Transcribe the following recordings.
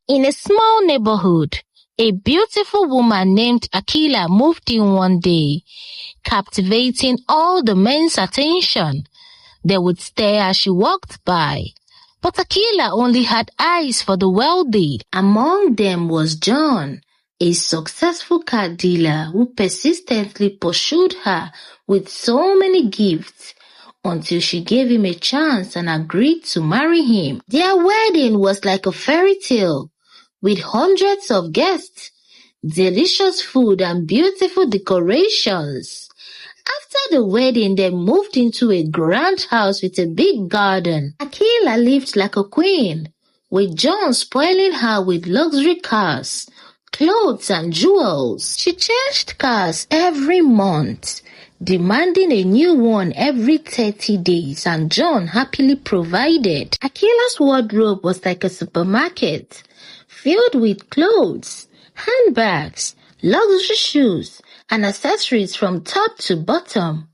In a small neighborhood, a beautiful woman named Akila moved in one day, captivating all the men's attention. They would stare as she walked by. But Akila only had eyes for the wealthy. Among them was John, a successful car dealer who persistently pursued her with so many gifts until she gave him a chance and agreed to marry him. Their wedding was like a fairy tale, with hundreds of guests, delicious food and beautiful decorations. After the wedding, they moved into a grand house with a big garden. Akila lived like a queen, with John spoiling her with luxury cars, clothes and jewels. She changed cars every month, demanding a new one every 30 days, and John happily provided. Akila's wardrobe was like a supermarket, filled with clothes, handbags, luxury shoes, and accessories from top to bottom.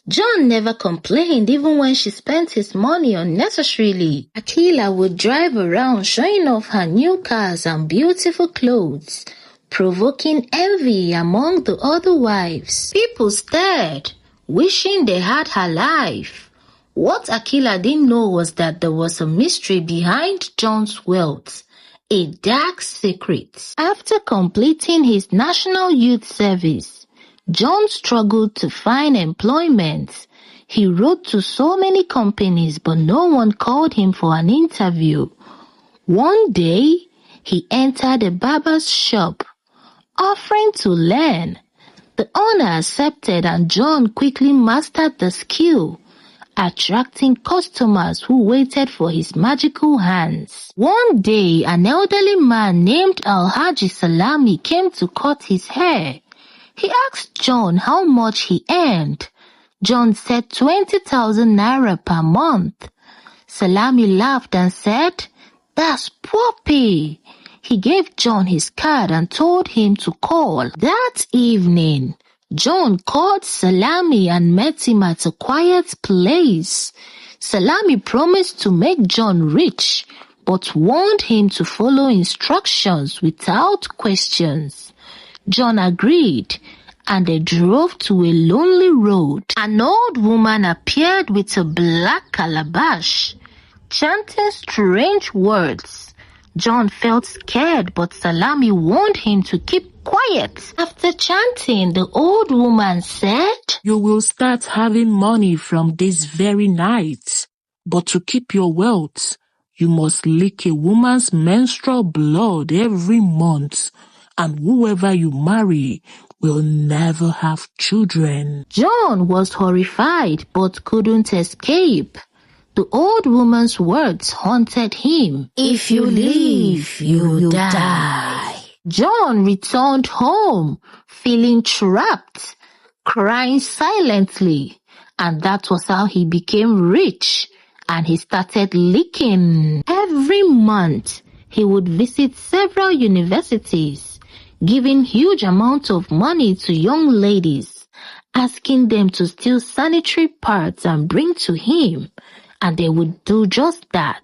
John never complained even when she spent his money unnecessarily. Akila would drive around showing off her new cars and beautiful clothes, provoking envy among the other wives. People stared, wishing they had her life. What Akila didn't know was that there was a mystery behind John's wealth, a dark secret. After completing his National Youth Service, John struggled to find employment. He wrote to so many companies, but no one called him for an interview. One day, he entered a barber's shop, offering to learn. The owner accepted, and John quickly mastered the skill, attracting customers who waited for his magical hands. One day, an elderly man named Alhaji Salami came to cut his hair. He asked John how much he earned. John said 20,000 naira per month. Salami laughed and said, "That's poor pay." He gave John his card and told him to call. That evening, John called Salami and met him at a quiet place. Salami promised to make John rich, but warned him to follow instructions without questions. John agreed, and they drove to a lonely road. An old woman appeared with a black calabash, chanting strange words. John felt scared, but Salami warned him to keep quiet. After chanting, the old woman said, "You will start having money from this very night. But to keep your wealth, you must lick a woman's menstrual blood every month, and whoever you marry will never have children." John was horrified but couldn't escape. The old woman's words haunted him. "If you live, you die." John returned home, feeling trapped, crying silently, and that was how he became rich, and he started licking. Every month, he would visit several universities, giving huge amounts of money to young ladies, asking them to steal sanitary pads and bring to him, and they would do just that,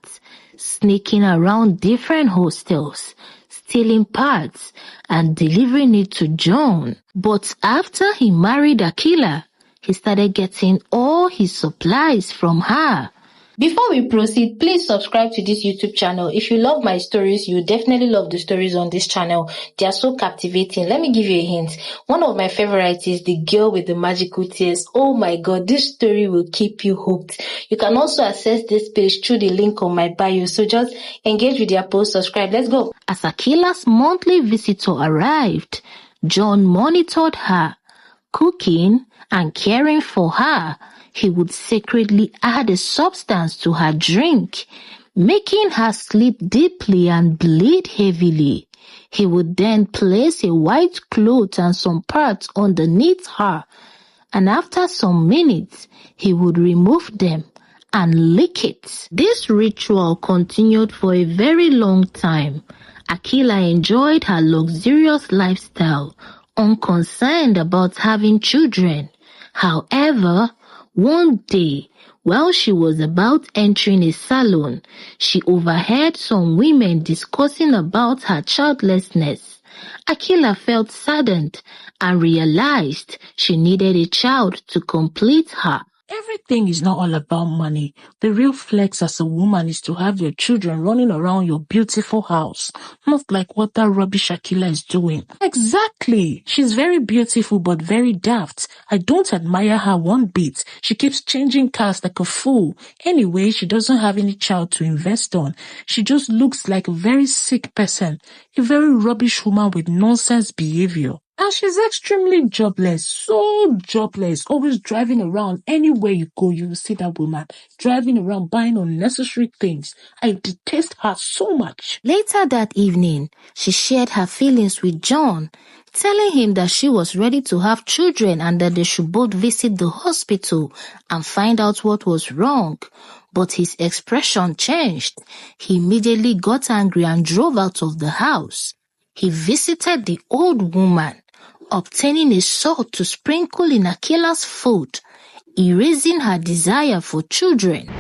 sneaking around different hostels, stealing pads and delivering it to John. But after he married Akila, he started getting all his supplies from her. Before we proceed, please subscribe to this YouTube channel. If you love my stories, you definitely love the stories on this channel. They are so captivating. Let me give you a hint. One of my favorites is The Girl with the Magical Tears. Oh my God, this story will keep you hooked. You can also access this page through the link on my bio. So just engage with their post, subscribe. Let's go. As Akila's monthly visitor arrived, John monitored her, cooking and caring for her. He would secretly add a substance to her drink, making her sleep deeply and bleed heavily. He would then place a white cloth and some parts underneath her, and after some minutes, he would remove them and lick it. This ritual continued for a very long time. Akila enjoyed her luxurious lifestyle, unconcerned about having children. However, one day, While she was about entering a salon, she overheard some women discussing about her childlessness. Akila felt saddened and realized she needed a child to complete her. Everything is not all about money. The real flex as a woman is to have your children running around your beautiful house, not like what that rubbish Akila is doing. Exactly. She's very beautiful but very daft. I don't admire her one bit. She keeps changing cars like a fool. Anyway, she doesn't have any child to invest on. She just looks like a very sick person, a very rubbish woman with nonsense behavior. And she's extremely jobless, so jobless, always driving around. Anywhere you go, you will see that woman driving around buying unnecessary things. I detest her so much. Later that evening, she shared her feelings with John, telling him that she was ready to have children and that they should both visit the hospital and find out what was wrong. But his expression changed. He immediately got angry and drove out of the house. He visited the old woman, obtaining a salt to sprinkle in Akila's food, erasing her desire for children.